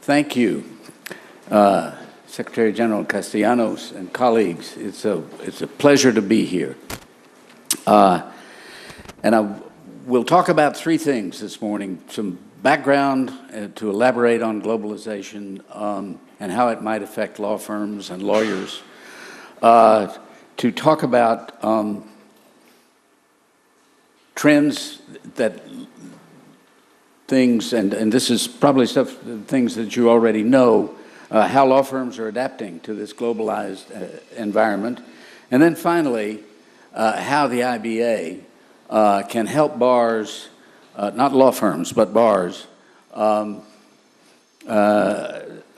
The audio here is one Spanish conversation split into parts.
Thank you, Secretary General Castellanos and colleagues. It's a pleasure to be here. And we'll talk about three things this morning: some background to elaborate on globalization and how it might affect law firms and lawyers. To talk about trends that things, and this is probably things that you already know, how law firms are adapting to this globalized environment. And then finally, how the IBA can help bars, not law firms, but bars,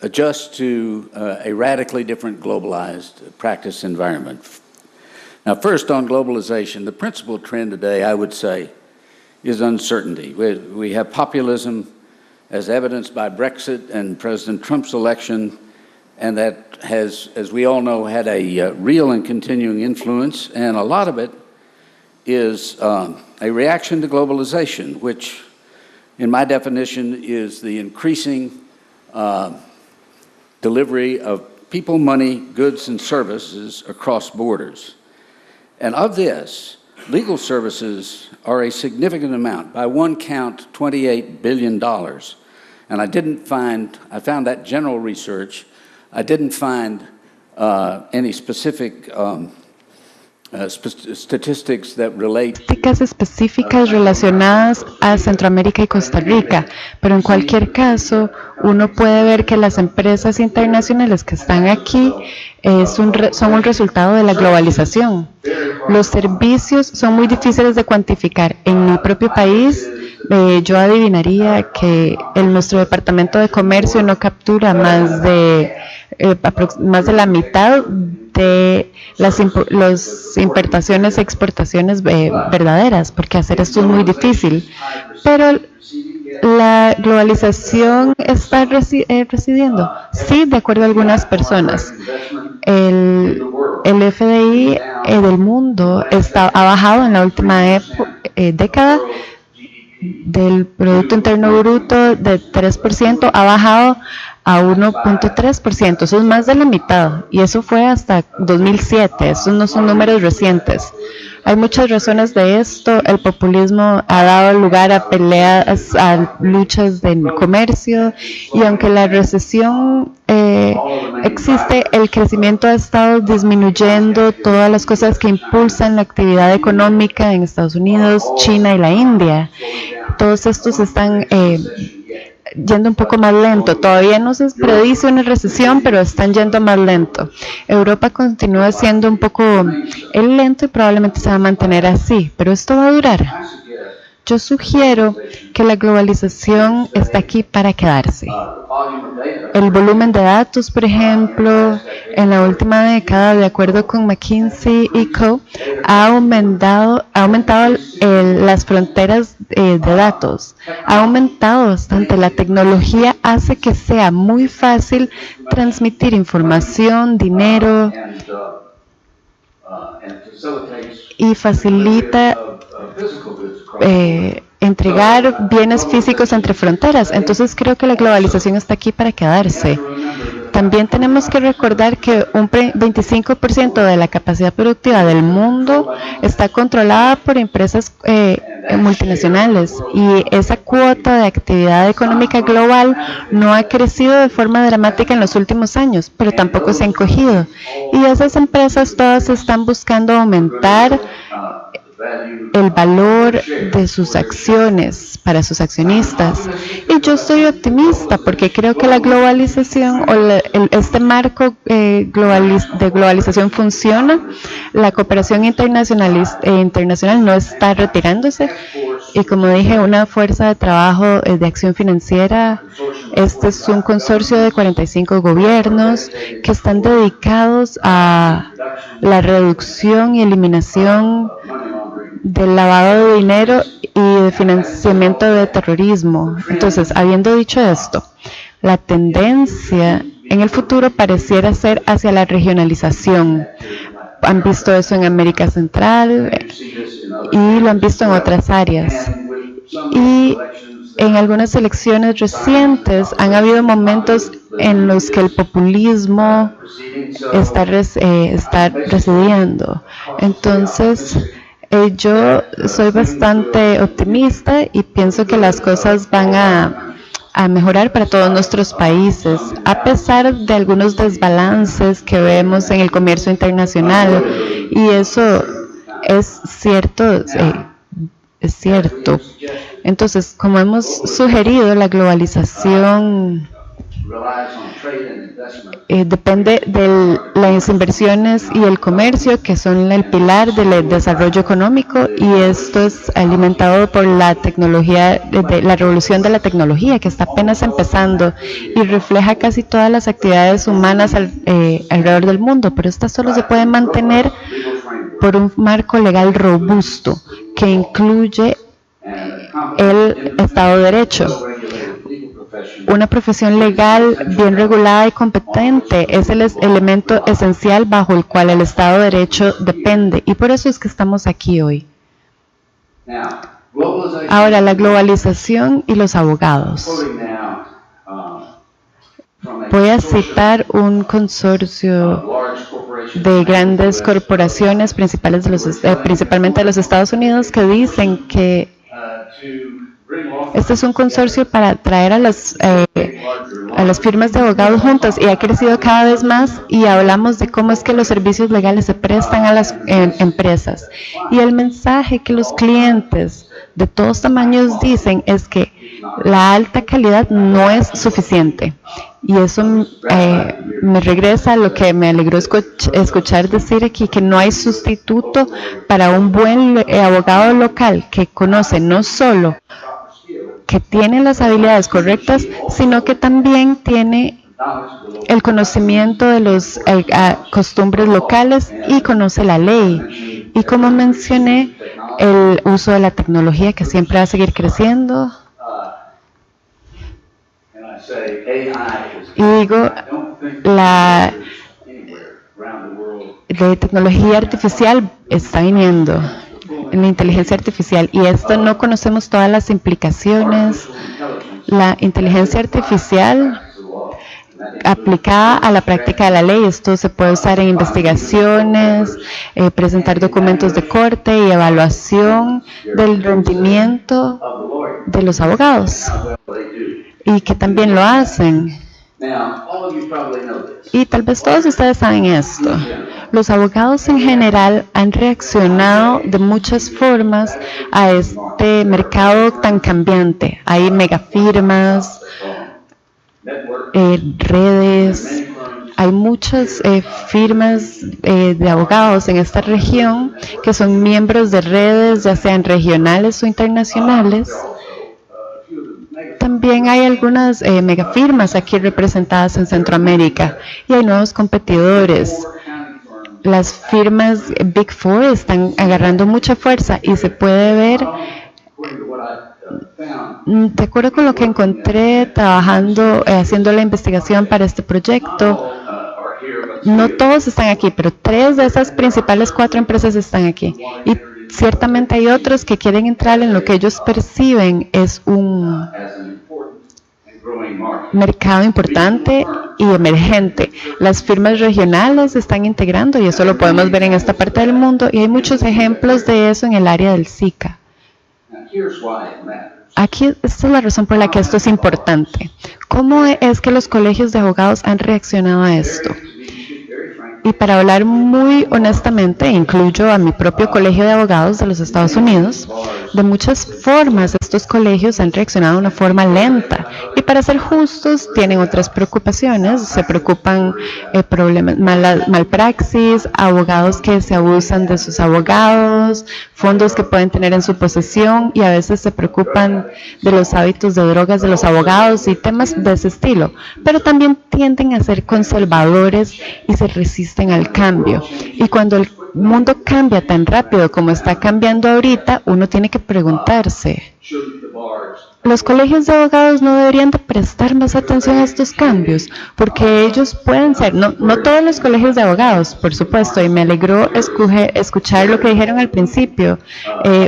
adjust to a radically different globalized practice environment. Now, first on globalization, the principal trend today, I would say, is uncertainty. We have populism as evidenced by Brexit and President Trump's election, and that has, as we all know, had a real and continuing influence, and a lot of it is a reaction to globalization, which, in my definition, is the increasing delivery of people, money, goods, and services across borders. And of this, legal services are a significant amount. By one count, $28 billion. And I found that general research. I didn't find any specific statistics that relate. Estadísticas específicas relacionadas a Centroamérica y Costa Rica, pero en cualquier caso, uno puede ver que las empresas internacionales que están aquí son un resultado de la globalización. Los servicios son muy difíciles de cuantificar. En mi propio país, yo adivinaría que nuestro Departamento de Comercio no captura más de la mitad de las importaciones y exportaciones verdaderas, porque hacer esto es muy difícil. Pero la globalización está residiendo, sí, de acuerdo a algunas personas. El FDI del mundo ha bajado en la última década. Del Producto Interno Bruto de 3% ha bajado a 1.3%, eso es más de la mitad, y eso fue hasta 2007, esos no son números recientes. Hay muchas razones de esto. El populismo ha dado lugar a peleas, a luchas de comercio, y aunque la recesión existe, el crecimiento ha estado disminuyendo todas las cosas que impulsan la actividad económica en Estados Unidos, China y la India. Todos estos están yendo un poco más lento. Todavía no se predice una recesión, pero están yendo más lento. Europa continúa siendo un poco lento y probablemente se va a mantener así, pero esto va a durar. Yo sugiero que la globalización está aquí para quedarse. El volumen de datos, por ejemplo, en la última década, de acuerdo con McKinsey & Co., ha aumentado las fronteras de datos. Ha aumentado bastante. La tecnología hace que sea muy fácil transmitir información, dinero, y facilita entregar bienes físicos entre fronteras. Entonces creo que la globalización está aquí para quedarse. También tenemos que recordar que un 25% de la capacidad productiva del mundo está controlada por empresas multinacionales, y esa cuota de actividad económica global no ha crecido de forma dramática en los últimos años, pero tampoco se ha encogido. Y esas empresas todas están buscando aumentar el valor de sus acciones para sus accionistas. Y yo soy optimista porque creo que la globalización este marco de globalización funciona. La cooperación internacional no está retirándose, y como dije, una fuerza de trabajo de acción financiera. Este es un consorcio de 45 gobiernos que están dedicados a la reducción y eliminación del lavado de dinero y de financiamiento de terrorismo. Entonces, habiendo dicho esto, la tendencia en el futuro pareciera ser hacia la regionalización. Han visto eso en América Central y lo han visto en otras áreas. Y en algunas elecciones recientes han habido momentos en los que el populismo está residiendo. Entonces, yo soy bastante optimista y pienso que las cosas van a mejorar para todos nuestros países, a pesar de algunos desbalances que vemos en el comercio internacional. Y eso es cierto. Es cierto. Entonces, como hemos sugerido, la globalización depende de las inversiones y el comercio, que son el pilar del desarrollo económico, y esto es alimentado por la tecnología, la revolución de la tecnología, que está apenas empezando y refleja casi todas las actividades humanas alrededor del mundo, pero esta solo se puede mantener por un marco legal robusto que incluye el Estado de Derecho. Una profesión legal bien regulada y competente es el elemento esencial bajo el cual el Estado de Derecho depende, y por eso es que estamos aquí hoy. Ahora, la globalización y los abogados. Voy a citar un consorcio de grandes corporaciones, principalmente de los Estados Unidos, que dicen que este es un consorcio para traer a las firmas de abogados juntas, y ha crecido cada vez más, y hablamos de cómo es que los servicios legales se prestan a las empresas. Y el mensaje que los clientes de todos tamaños dicen es que la alta calidad no es suficiente. Y eso me regresa a lo que me alegró escuchar decir aquí, que no hay sustituto para un buen abogado local que conoce no solo que tiene las habilidades correctas, sino que también tiene el conocimiento de las costumbres locales y conoce la ley. Y como mencioné, el uso de la tecnología, que siempre va a seguir creciendo. Y digo, la tecnología artificial está viniendo, en la inteligencia artificial, y esto no conocemos todas las implicaciones. La inteligencia artificial aplicada a la práctica de la ley, esto se puede usar en investigaciones, presentar documentos de corte y evaluación del rendimiento de los abogados, y que también lo hacen. Y tal vez todos ustedes saben esto. Los abogados en general han reaccionado de muchas formas a este mercado tan cambiante. Hay megafirmas, redes, hay muchas firmas de abogados en esta región que son miembros de redes, ya sean regionales o internacionales. También hay algunas megafirmas aquí representadas en Centroamérica, y hay nuevos competidores. Las firmas Big Four están agarrando mucha fuerza, y se puede ver, de acuerdo con lo que encontré trabajando, haciendo la investigación para este proyecto, no todos están aquí, pero 3 de esas principales 4 empresas están aquí. Y ciertamente hay otros que quieren entrar en lo que ellos perciben es un mercado importante y emergente. Las firmas regionales se están integrando, y eso lo podemos ver en esta parte del mundo, y hay muchos ejemplos de eso en el área del SICA. Aquí, esta es la razón por la que esto es importante. ¿Cómo es que los colegios de abogados han reaccionado a esto? Y para hablar muy honestamente, incluyo a mi propio colegio de abogados de los Estados Unidos. De muchas formas, estos colegios han reaccionado de una forma lenta. Y para ser justos, tienen otras preocupaciones. Se preocupan problemas, malpraxis, abogados que se abusan de sus abogados, fondos que pueden tener en su posesión, y a veces se preocupan de los hábitos de drogas de los abogados y temas de ese estilo. Pero también tienden a ser conservadores y se resisten al cambio. Y cuando el mundo cambia tan rápido como está cambiando ahorita, uno tiene que preguntarse, Los colegios de abogados no deberían de prestar más atención a estos cambios, porque ellos pueden ser, no todos los colegios de abogados, por supuesto, y me alegró escuchar lo que dijeron al principio,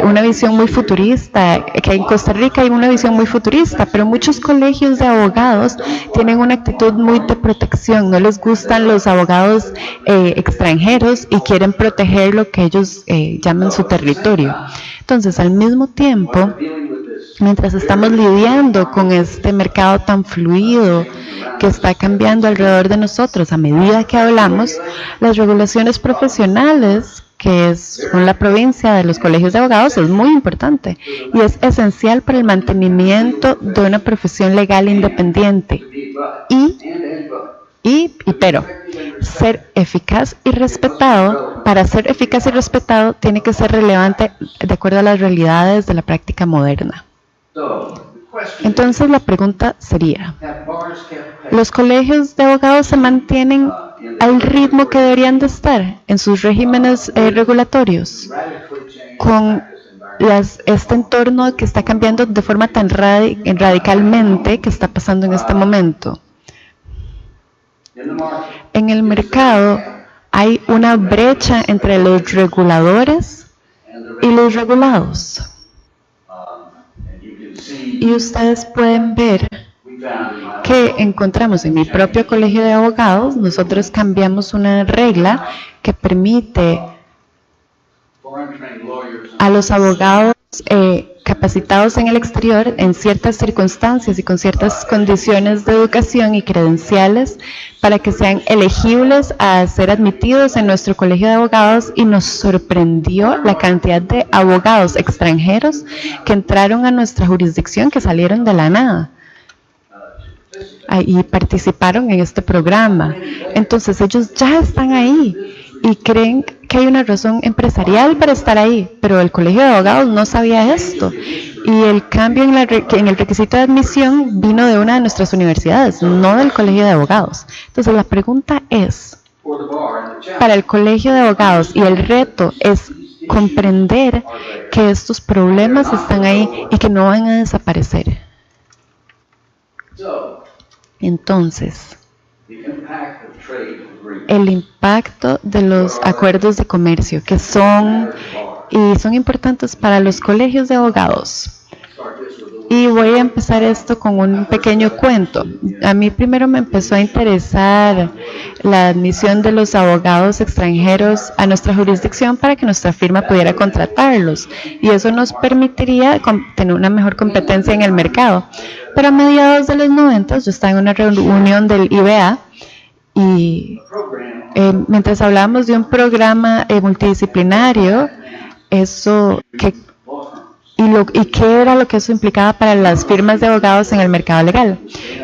una visión muy futurista, que en Costa Rica hay una visión muy futurista, pero muchos colegios de abogados tienen una actitud muy de protección, no les gustan los abogados extranjeros y quieren proteger lo que ellos llaman su territorio. Entonces, al mismo tiempo, mientras estamos lidiando con este mercado tan fluido que está cambiando alrededor de nosotros a medida que hablamos, las regulaciones profesionales, que son la provincia de los colegios de abogados, es muy importante y es esencial para el mantenimiento de una profesión legal independiente. Pero ser eficaz y respetado, para ser eficaz y respetado, tiene que ser relevante de acuerdo a las realidades de la práctica moderna. Entonces la pregunta sería, ¿los colegios de abogados se mantienen al ritmo que deberían de estar en sus regímenes regulatorios con este entorno que está cambiando de forma tan radicalmente que está pasando en este momento? En el mercado hay una brecha entre los reguladores y los regulados. Y ustedes pueden ver que encontramos en mi propio colegio de abogados, nosotros cambiamos una regla que permite a los abogados capacitados en el exterior en ciertas circunstancias y con ciertas condiciones de educación y credenciales para que sean elegibles a ser admitidos en nuestro colegio de abogados, y nos sorprendió la cantidad de abogados extranjeros que entraron a nuestra jurisdicción, que salieron de la nada y participaron en este programa. Entonces ellos ya están ahí y creen que hay una razón empresarial para estar ahí, pero el colegio de abogados no sabía esto, y el cambio en el requisito de admisión vino de una de nuestras universidades, no del colegio de abogados. Entonces la pregunta es, para el colegio de abogados, y el reto es comprender que estos problemas están ahí y que no van a desaparecer. Entonces, el impacto de los acuerdos de comercio, que son importantes para los colegios de abogados. Y voy a empezar esto con un pequeño cuento. A mí primero me empezó a interesar la admisión de los abogados extranjeros a nuestra jurisdicción para que nuestra firma pudiera contratarlos, y eso nos permitiría tener una mejor competencia en el mercado. Pero a mediados de los 90 yo estaba en una reunión del IBA y mientras hablábamos de un programa multidisciplinario, y qué era lo que eso implicaba para las firmas de abogados en el mercado legal.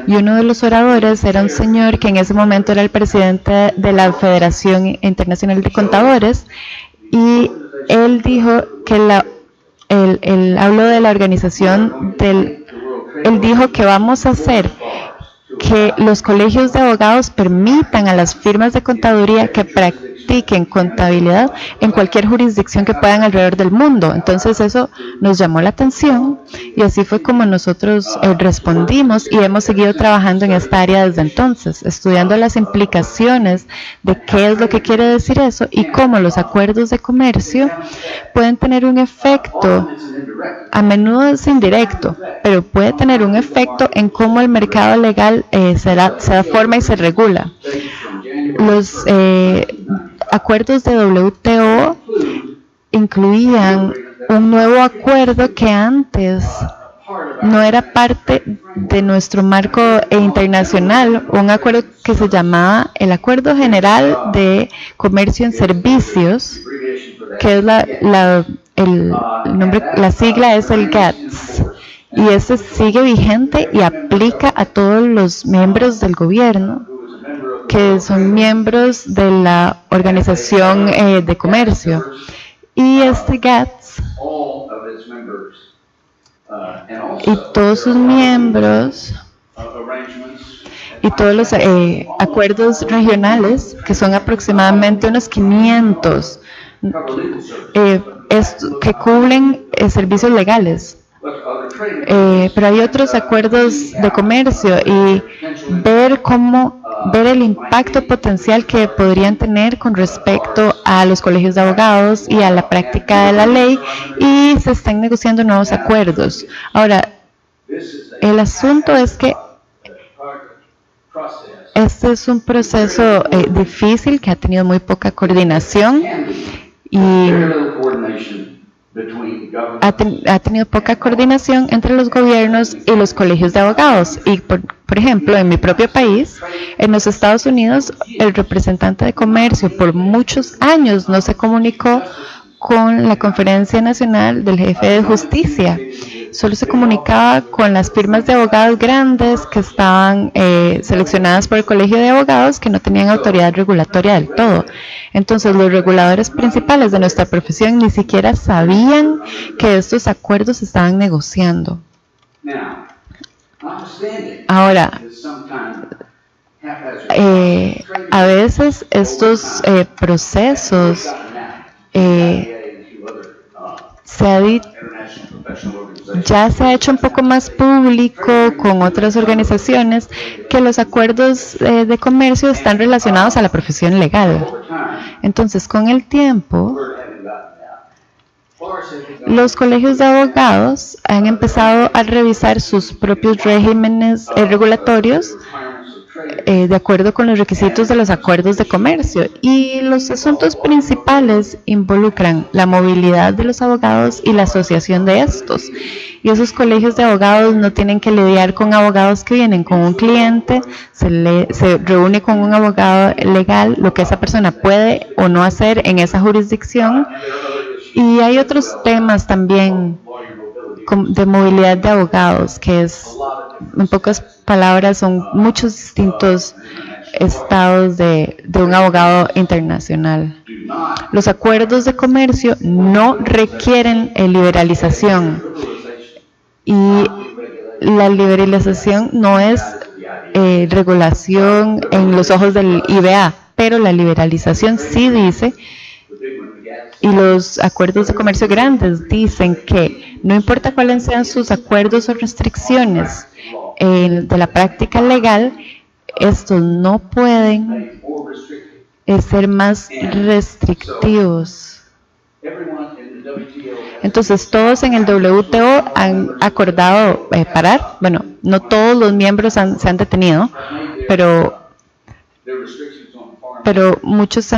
Y uno de los oradores era un señor que en ese momento era el presidente de la Federación Internacional de Contadores, y él dijo que él habló de la organización él dijo que vamos a hacer que los colegios de abogados permitan a las firmas de contaduría que practiquen contabilidad en cualquier jurisdicción que puedan alrededor del mundo. Entonces eso nos llamó la atención, y así fue como nosotros respondimos, y hemos seguido trabajando en esta área desde entonces, estudiando las implicaciones de qué es lo que quiere decir eso y cómo los acuerdos de comercio pueden tener un efecto. A menudo es indirecto, pero puede tener un efecto en cómo el mercado legal se da forma y se regula. Los acuerdos de WTO incluían un nuevo acuerdo que antes no era parte de nuestro marco internacional, un acuerdo que se llamaba el Acuerdo General de Comercio en Servicios, que es la sigla es el GATS, y ese sigue vigente y aplica a todos los miembros del gobierno que son miembros de la Organización de Comercio. Y este GATS y todos sus miembros y todos los acuerdos regionales, que son aproximadamente unos 500, que cubren servicios legales, pero hay otros acuerdos de comercio y ver el impacto potencial que podrían tener con respecto a los colegios de abogados y a la práctica de la ley, y se están negociando nuevos acuerdos. Ahora, el asunto es que este es un proceso difícil que ha tenido muy poca coordinación y ha tenido poca coordinación entre los gobiernos y los colegios de abogados. Y, por ejemplo, en mi propio país, en los Estados Unidos, el representante de comercio por muchos años no se comunicó con la Conferencia Nacional del Jefe de Justicia. Solo se comunicaba con las firmas de abogados grandes que estaban seleccionadas por el Colegio de Abogados, que no tenían autoridad regulatoria del todo. Entonces, los reguladores principales de nuestra profesión ni siquiera sabían que estos acuerdos se estaban negociando. Ahora, a veces estos procesos ya se ha hecho un poco más público con otras organizaciones que los acuerdos de comercio están relacionados a la profesión legal. Entonces, con el tiempo, los colegios de abogados han empezado a revisar sus propios regímenes regulatorios de acuerdo con los requisitos de los acuerdos de comercio, y los asuntos principales involucran la movilidad de los abogados y la asociación de estos. Y esos colegios de abogados no tienen que lidiar con abogados que vienen con un cliente, se reúne con un abogado legal, lo que esa persona puede o no hacer en esa jurisdicción. Y hay otros temas también de movilidad de abogados, que es, en pocas palabras, son muchos distintos estados de un abogado internacional. Los acuerdos de comercio no requieren liberalización, y la liberalización no es regulación en los ojos del IBA, pero la liberalización sí dice, y los acuerdos de comercio grandes dicen, que no importa cuáles sean sus acuerdos o restricciones de la práctica legal, estos no pueden ser más restrictivos. Entonces, todos en el WTO han acordado parar. Bueno, no todos los miembros se han detenido, pero muchos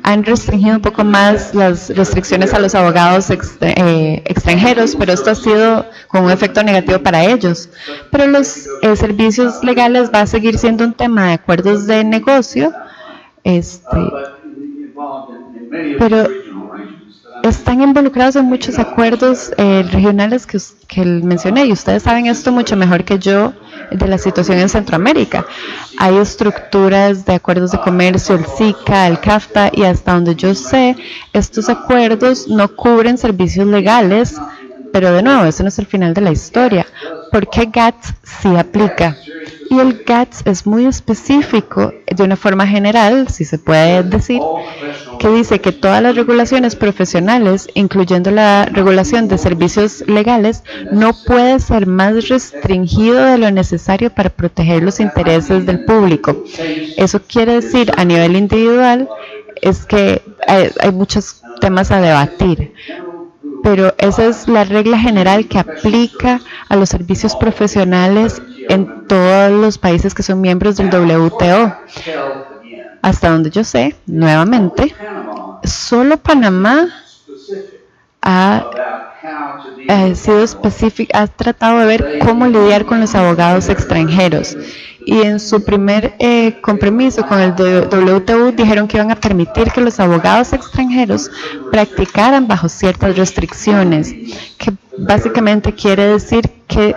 han restringido un poco más las restricciones a los abogados extranjeros, pero esto ha sido con un efecto negativo para ellos. Pero los servicios legales va a seguir siendo un tema de acuerdos de negocio, pero están involucrados en muchos acuerdos regionales que mencioné, y ustedes saben esto mucho mejor que yo de la situación en Centroamérica. Hay estructuras de acuerdos de comercio, el SICA, el CAFTA, y hasta donde yo sé, estos acuerdos no cubren servicios legales, pero de nuevo, eso no es el final de la historia, porque GATS sí aplica. Y el GATS es muy específico, de una forma general, si se puede decir, que dice que todas las regulaciones profesionales, incluyendo la regulación de servicios legales, no puede ser más restringido de lo necesario para proteger los intereses del público. Eso quiere decir, a nivel individual, es que hay muchos temas a debatir, pero esa es la regla general que aplica a los servicios profesionales en todos los países que son miembros del WTO. Hasta donde yo sé, nuevamente, solo Panamá ha sido específico, ha tratado de ver cómo lidiar con los abogados extranjeros. Y en su primer compromiso con el WTO dijeron que iban a permitir que los abogados extranjeros practicaran bajo ciertas restricciones, que básicamente quiere decir que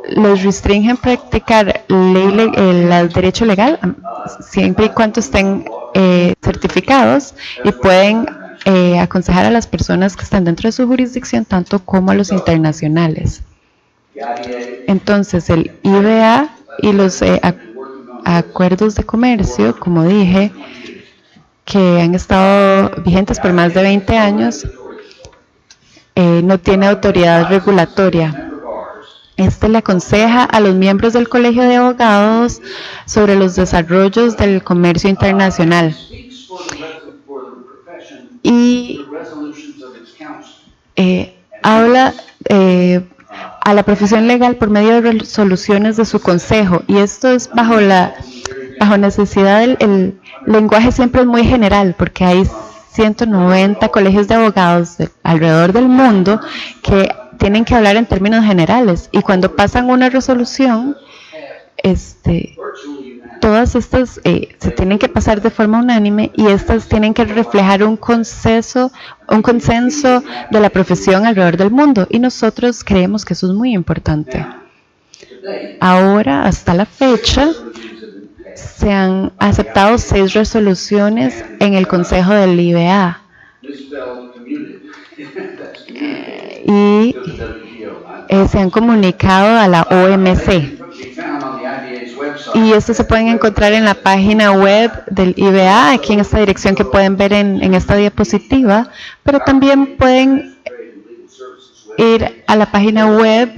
los restringen practicar el derecho legal siempre y cuando estén certificados, y pueden aconsejar a las personas que están dentro de su jurisdicción, tanto como a los internacionales. Entonces, el IBA y los acuerdos de comercio, como dije, que han estado vigentes por más de 20 años, no tiene autoridad regulatoria. Este le aconseja a los miembros del Colegio de Abogados sobre los desarrollos del comercio internacional y habla a la profesión legal por medio de resoluciones de su consejo, y esto es bajo necesidad. El lenguaje siempre es muy general porque hay 190 colegios de abogados alrededor del mundo que tienen que hablar en términos generales, y cuando pasan una resolución, todas estas se tienen que pasar de forma unánime, y estas tienen que reflejar un consenso de la profesión alrededor del mundo, y nosotros creemos que eso es muy importante. Ahora, hasta la fecha, se han aceptado 6 resoluciones en el Consejo del IBA y se han comunicado a la OMC. Y esto se pueden encontrar en la página web del IBA, aquí en esta dirección que pueden ver en esta diapositiva, pero también pueden ir a la página web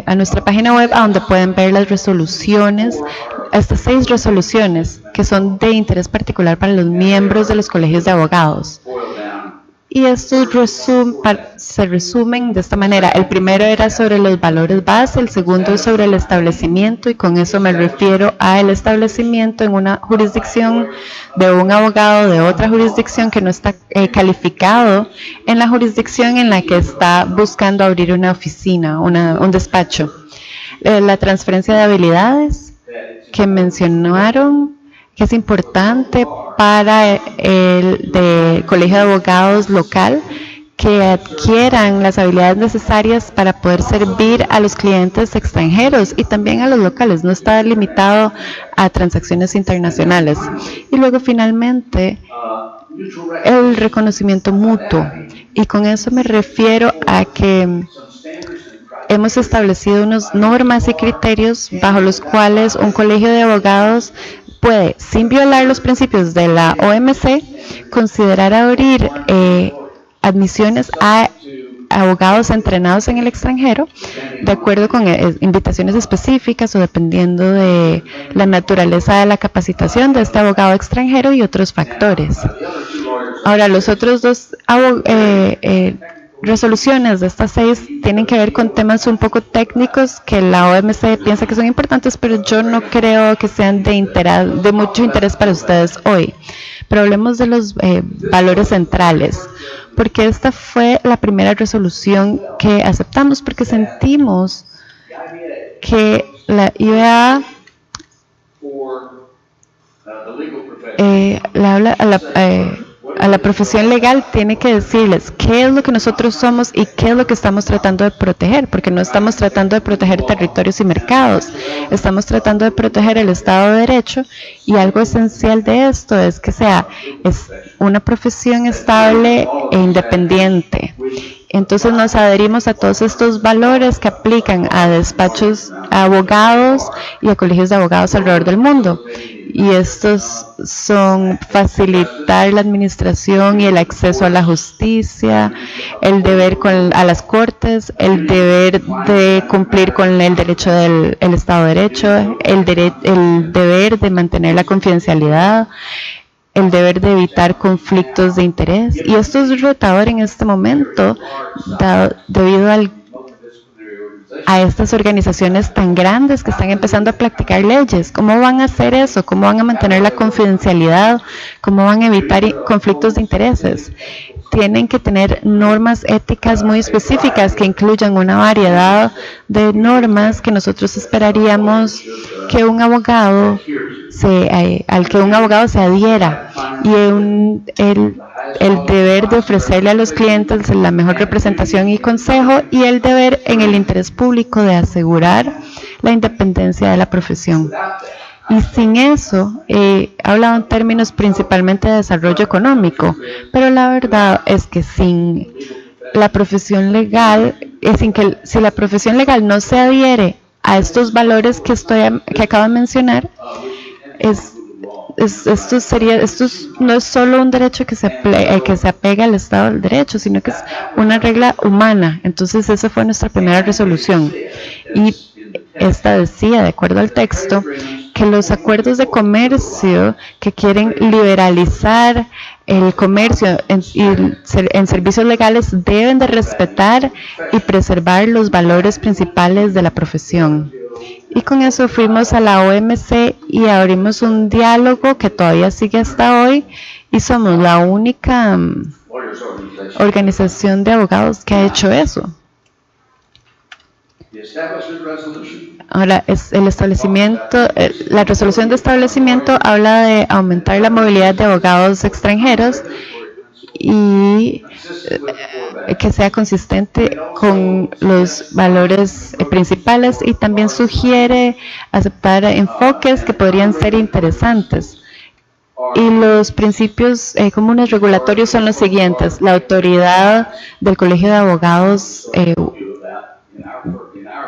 a nuestra página web, a donde pueden ver las resoluciones, estas 6 resoluciones que son de interés particular para los miembros de los colegios de abogados. Y estos se resumen de esta manera. El primero era sobre los valores base, el segundo es sobre el establecimiento, y con eso me refiero al establecimiento en una jurisdicción de un abogado de otra jurisdicción que no está calificado en la jurisdicción en la que está buscando abrir una oficina, un despacho. La transferencia de habilidades que mencionaron, que es importante para el colegio de abogados local, que adquieran las habilidades necesarias para poder servir a los clientes extranjeros y también a los locales. No está limitado a transacciones internacionales. Y luego, finalmente, el reconocimiento mutuo. Y con eso me refiero a que hemos establecido unas normas y criterios bajo los cuales un colegio de abogados puede, sin violar los principios de la OMC, considerar abrir admisiones a abogados entrenados en el extranjero, de acuerdo con invitaciones específicas o dependiendo de la naturaleza de la capacitación de este abogado extranjero y otros factores. Ahora, los otros 2 resoluciones de estas 6 tienen que ver con temas un poco técnicos que la OMC piensa que son importantes, pero yo no creo que sean de mucho interés para ustedes hoy. Pero hablemos de los valores centrales, porque esta fue la primera resolución que aceptamos, porque sentimos que la IBA a la profesión legal tiene que decirles qué es lo que nosotros somos y qué es lo que estamos tratando de proteger, porque no estamos tratando de proteger territorios y mercados, estamos tratando de proteger el Estado de Derecho, y algo esencial de esto es que sea una profesión estable e independiente. Entonces nos adherimos a todos estos valores que aplican a despachos, a abogados y a colegios de abogados alrededor del mundo. Y estos son facilitar la administración y el acceso a la justicia, el deber a las cortes, el deber de cumplir con el derecho del Estado de Derecho, el deber de mantener la confidencialidad, el deber de evitar conflictos de interés. Y esto es retador en este momento debido a estas organizaciones tan grandes que están empezando a practicar leyes. ¿Cómo van a hacer eso? ¿Cómo van a mantener la confidencialidad? ¿Cómo van a evitar conflictos de intereses? Tienen que tener normas éticas muy específicas que incluyan una variedad de normas que nosotros esperaríamos que al que un abogado se adhiera, y el deber de ofrecerle a los clientes la mejor representación y consejo, y el deber en el interés público de asegurar la independencia de la profesión. Y sin eso, he hablado en términos principalmente de desarrollo económico, pero la verdad es que sin la profesión legal, si la profesión legal no se adhiere a estos valores que acabo de mencionar, no es solo un derecho que que se apega al Estado del Derecho, sino que es una regla humana. Entonces esa fue nuestra primera resolución. Y esta decía, de acuerdo al texto, que los acuerdos de comercio que quieren liberalizar el comercio en servicios legales deben de respetar y preservar los valores principales de la profesión. Y con eso fuimos a la OMC y abrimos un diálogo que todavía sigue hasta hoy, y somos la única organización de abogados que ha hecho eso. Ahora, la resolución de establecimiento habla de aumentar la movilidad de abogados extranjeros y que sea consistente con los valores principales, y también sugiere aceptar enfoques que podrían ser interesantes. Y los principios comunes regulatorios son los siguientes: la autoridad del Colegio de Abogados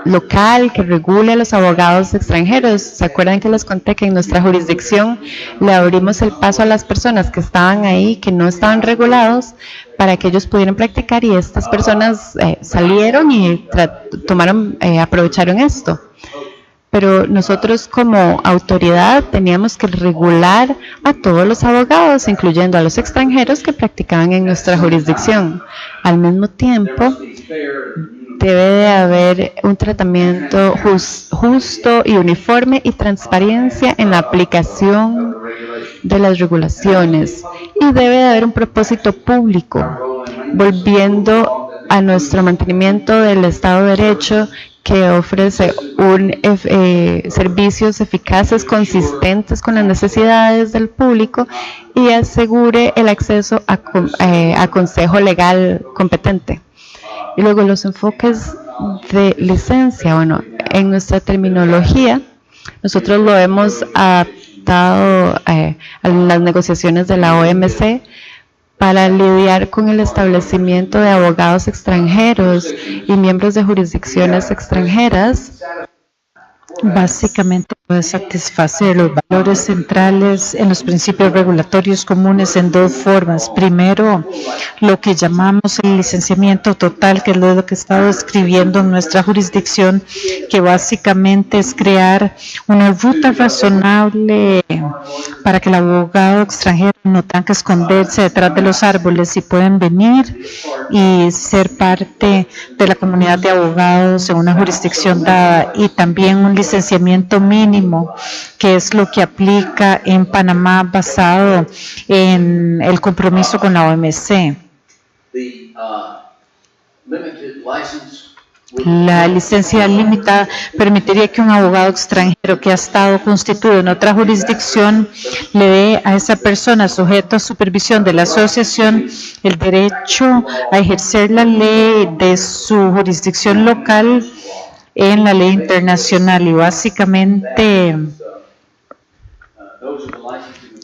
local que regule a los abogados extranjeros. ¿Se acuerdan que les conté que en nuestra jurisdicción le abrimos el paso a las personas que estaban ahí, que no estaban regulados, para que ellos pudieran practicar, y estas personas salieron y aprovecharon esto? Pero nosotros como autoridad teníamos que regular a todos los abogados, incluyendo a los extranjeros que practicaban en nuestra jurisdicción. Al mismo tiempo, debe de haber un tratamiento justo y uniforme y transparencia en la aplicación de las regulaciones, y debe de haber un propósito público, volviendo a nuestro mantenimiento del Estado de Derecho, que ofrece servicios eficaces, consistentes con las necesidades del público, y asegure el acceso a consejo legal competente. Y luego los enfoques de licencia. Bueno, en nuestra terminología, nosotros lo hemos adaptado a las negociaciones de la OMC para lidiar con el establecimiento de abogados extranjeros y miembros de jurisdicciones extranjeras. Básicamente puede satisfacer los valores centrales en los principios regulatorios comunes en dos formas. Primero, lo que llamamos el licenciamiento total, que es lo que he estado escribiendo en nuestra jurisdicción, que básicamente es crear una ruta razonable para que el abogado extranjero no tenga que esconderse detrás de los árboles y pueden venir y ser parte de la comunidad de abogados en una jurisdicción dada, y también un licenciamiento mínimo, que es lo que aplica en Panamá basado en el compromiso con la OMC. La licencia limitada permitiría que un abogado extranjero que ha estado constituido en otra jurisdicción le dé a esa persona sujeta a supervisión de la asociación el derecho a ejercer la ley de su jurisdicción local en la ley internacional. Y básicamente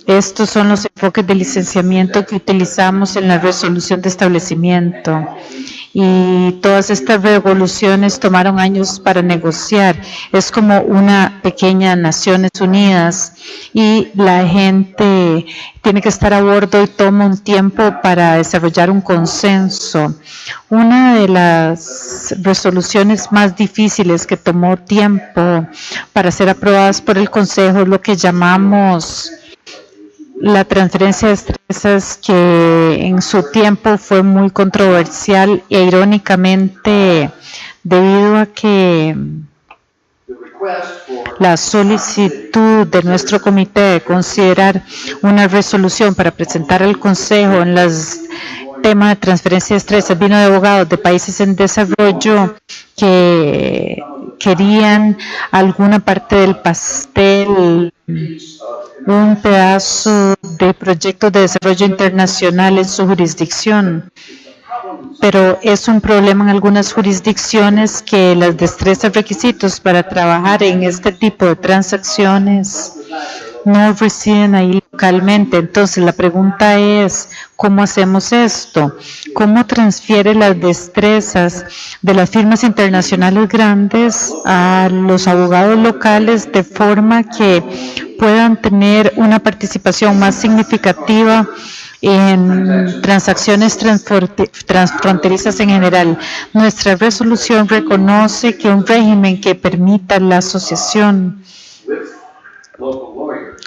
estos son los enfoques de licenciamiento que utilizamos en la resolución de establecimiento. Y todas estas revoluciones tomaron años para negociar. Es como una pequeña Naciones Unidas, y la gente tiene que estar a bordo y toma un tiempo para desarrollar un consenso. Una de las resoluciones más difíciles que tomó tiempo para ser aprobadas por el Consejo es lo que llamamos la transferencia de destrezas, que en su tiempo fue muy controversial, e irónicamente, debido a que la solicitud de nuestro comité de considerar una resolución para presentar al Consejo en los temas de transferencia de destrezas vino de abogados de países en desarrollo que querían alguna parte del pastel, un pedazo de proyectos de desarrollo internacional en su jurisdicción. Pero es un problema en algunas jurisdicciones que las destrezas requisitos para trabajar en este tipo de transacciones no residen ahí localmente. Entonces, la pregunta es, ¿cómo hacemos esto? ¿Cómo transfiere las destrezas de las firmas internacionales grandes a los abogados locales de forma que puedan tener una participación más significativa en transacciones transfronterizas en general? Nuestra resolución reconoce que un régimen que permita la asociación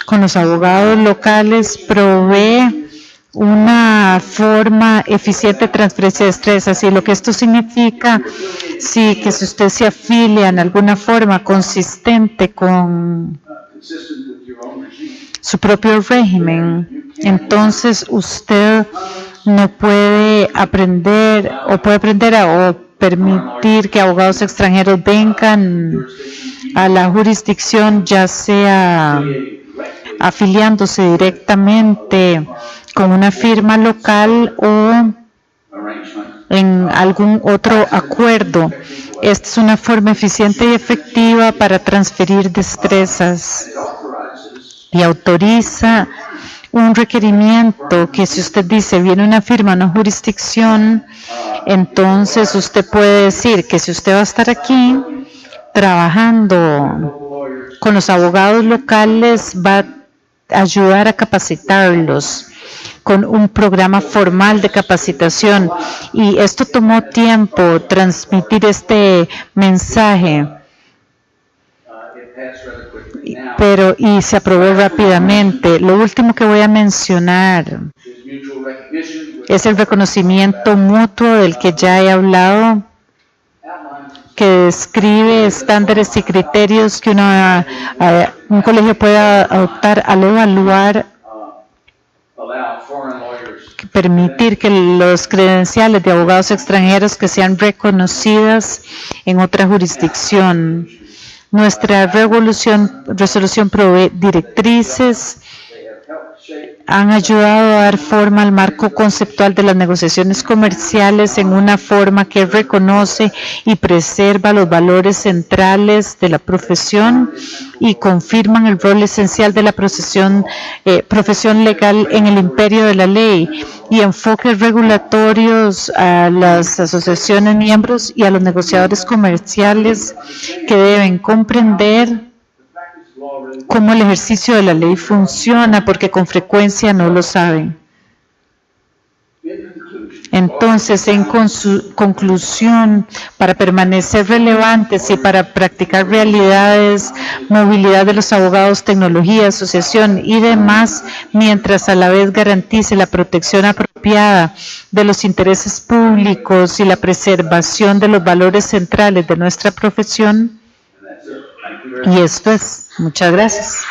con los abogados locales provee una forma eficiente de transferencia de destrezas, y lo que esto significa, sí, que si usted se afilia en alguna forma consistente con su propio régimen, entonces usted no puede aprender o permitir que abogados extranjeros vengan a la jurisdicción, ya sea afiliándose directamente con una firma local o en algún otro acuerdo. Esta es una forma eficiente y efectiva para transferir destrezas y autoriza un requerimiento que, si usted dice viene una firma a una jurisdicción, entonces usted puede decir que si usted va a estar aquí trabajando con los abogados locales, va a ayudar a capacitarlos con un programa formal de capacitación. Y esto tomó tiempo, transmitir este mensaje, y se aprobó rápidamente. Lo último que voy a mencionar es el reconocimiento mutuo del que ya he hablado, que describe estándares y criterios que un colegio puede adoptar al evaluar, permitir que los credenciales de abogados extranjeros que sean reconocidas en otra jurisdicción. Nuestra resolución provee directrices, han ayudado a dar forma al marco conceptual de las negociaciones comerciales en una forma que reconoce y preserva los valores centrales de la profesión y confirman el rol esencial de la profesión legal en el imperio de la ley, y enfoques regulatorios a las asociaciones miembros y a los negociadores comerciales, que deben comprender cómo el ejercicio de la ley funciona, porque con frecuencia no lo saben. Entonces, en conclusión, para permanecer relevantes y para practicar realidades, movilidad de los abogados, tecnología, asociación y demás, mientras a la vez garantice la protección apropiada de los intereses públicos y la preservación de los valores centrales de nuestra profesión. Y esto es. Muchas gracias.